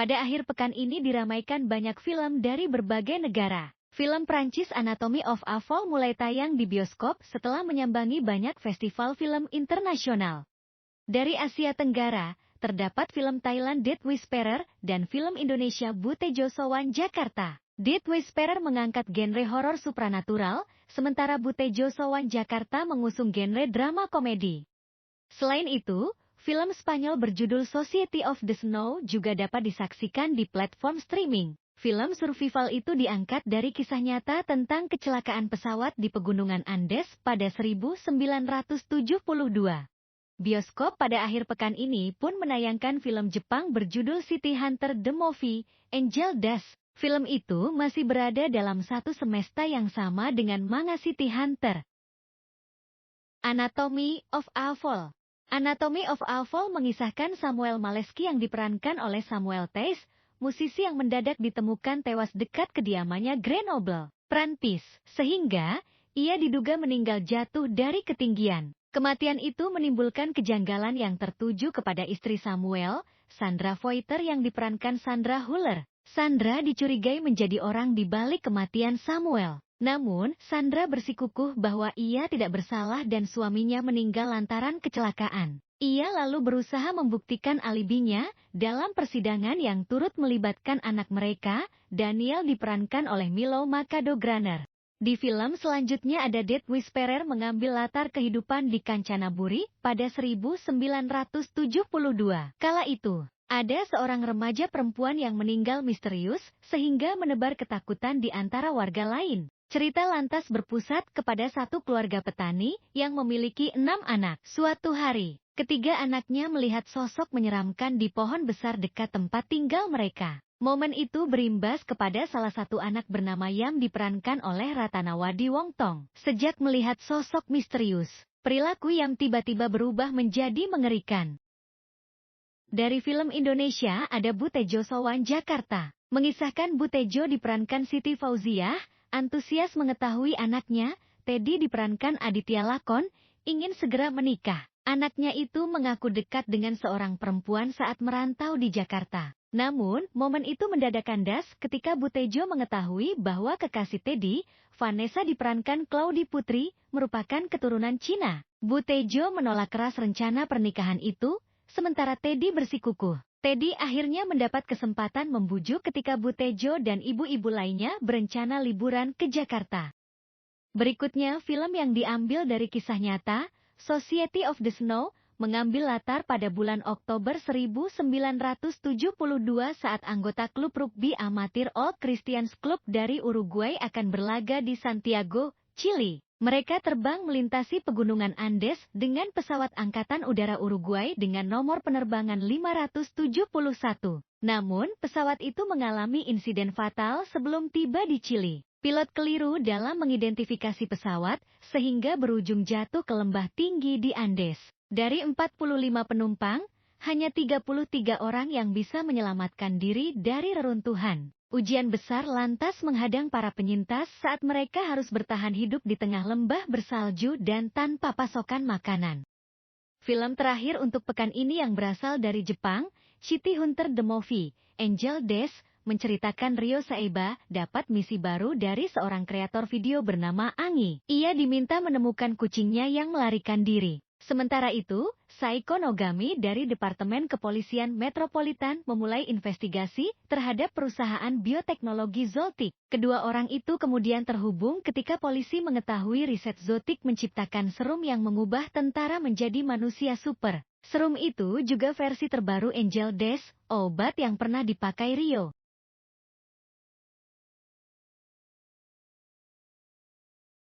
Pada akhir pekan ini diramaikan banyak film dari berbagai negara. Film Prancis Anatomy of a Fall mulai tayang di bioskop setelah menyambangi banyak festival film internasional. Dari Asia Tenggara, terdapat film Thailand Death Whisperer dan film Indonesia Butejo Sowan Jakarta. Death Whisperer mengangkat genre horor supranatural, sementara Butejo Sowan Jakarta mengusung genre drama komedi. Selain itu, film Spanyol berjudul Society of the Snow juga dapat disaksikan di platform streaming. Film survival itu diangkat dari kisah nyata tentang kecelakaan pesawat di pegunungan Andes pada 1972. Bioskop pada akhir pekan ini pun menayangkan film Jepang berjudul City Hunter the Movie, Angel Dust. Film itu masih berada dalam satu semesta yang sama dengan manga City Hunter. Anatomy of a Fall. Anatomy of a Fall mengisahkan Samuel Maleski yang diperankan oleh Samuel Theis, musisi yang mendadak ditemukan tewas dekat kediamannya Grenoble, Prancis, sehingga ia diduga meninggal jatuh dari ketinggian. Kematian itu menimbulkan kejanggalan yang tertuju kepada istri Samuel, Sandra Voiter yang diperankan Sandra Huller. Sandra dicurigai menjadi orang di balik kematian Samuel. Namun, Sandra bersikukuh bahwa ia tidak bersalah dan suaminya meninggal lantaran kecelakaan. Ia lalu berusaha membuktikan alibinya dalam persidangan yang turut melibatkan anak mereka, Daniel diperankan oleh Milo Makado-Graner. Di film selanjutnya ada Death Whisperer mengambil latar kehidupan di Kanchanaburi pada 1972. Kala itu, ada seorang remaja perempuan yang meninggal misterius sehingga menebar ketakutan di antara warga lain. Cerita lantas berpusat kepada satu keluarga petani yang memiliki 6 anak. Suatu hari, ketiga anaknya melihat sosok menyeramkan di pohon besar dekat tempat tinggal mereka. Momen itu berimbas kepada salah satu anak bernama Yam diperankan oleh Ratanawadi Wongtong. Sejak melihat sosok misterius, perilaku Yam tiba-tiba berubah menjadi mengerikan. Dari film Indonesia ada Butejo Sowan Jakarta. Mengisahkan Butejo diperankan Siti Fauziah, antusias mengetahui anaknya, Teddy diperankan Aditya Lakon, ingin segera menikah. Anaknya itu mengaku dekat dengan seorang perempuan saat merantau di Jakarta. Namun, momen itu mendadak kandas ketika Butejo mengetahui bahwa kekasih Teddy, Vanessa diperankan Claudie Putri, merupakan keturunan Cina. Butejo menolak keras rencana pernikahan itu, sementara Teddy bersikukuh. Teddy akhirnya mendapat kesempatan membujuk ketika Butejo dan ibu-ibu lainnya berencana liburan ke Jakarta. Berikutnya film yang diambil dari kisah nyata, Society of the Snow, mengambil latar pada bulan Oktober 1972 saat anggota klub rugby amatir Old Christians Club dari Uruguay akan berlaga di Santiago, Chili. Mereka terbang melintasi pegunungan Andes dengan pesawat Angkatan Udara Uruguay dengan nomor penerbangan 571. Namun, pesawat itu mengalami insiden fatal sebelum tiba di Chili. Pilot keliru dalam mengidentifikasi pesawat, sehingga berujung jatuh ke lembah tinggi di Andes. Dari 45 penumpang, hanya 33 orang yang bisa menyelamatkan diri dari reruntuhan. Ujian besar lantas menghadang para penyintas saat mereka harus bertahan hidup di tengah lembah bersalju dan tanpa pasokan makanan. Film terakhir untuk pekan ini yang berasal dari Jepang, City Hunter the Movie, Angel Dust, menceritakan Ryo Saeba dapat misi baru dari seorang kreator video bernama Angi. Ia diminta menemukan kucingnya yang melarikan diri. Sementara itu, Saiko Nogami dari Departemen Kepolisian Metropolitan memulai investigasi terhadap perusahaan bioteknologi Zoltik. Kedua orang itu kemudian terhubung ketika polisi mengetahui riset Zoltik menciptakan serum yang mengubah tentara menjadi manusia super. Serum itu juga versi terbaru Angel Dust, obat yang pernah dipakai Ryo.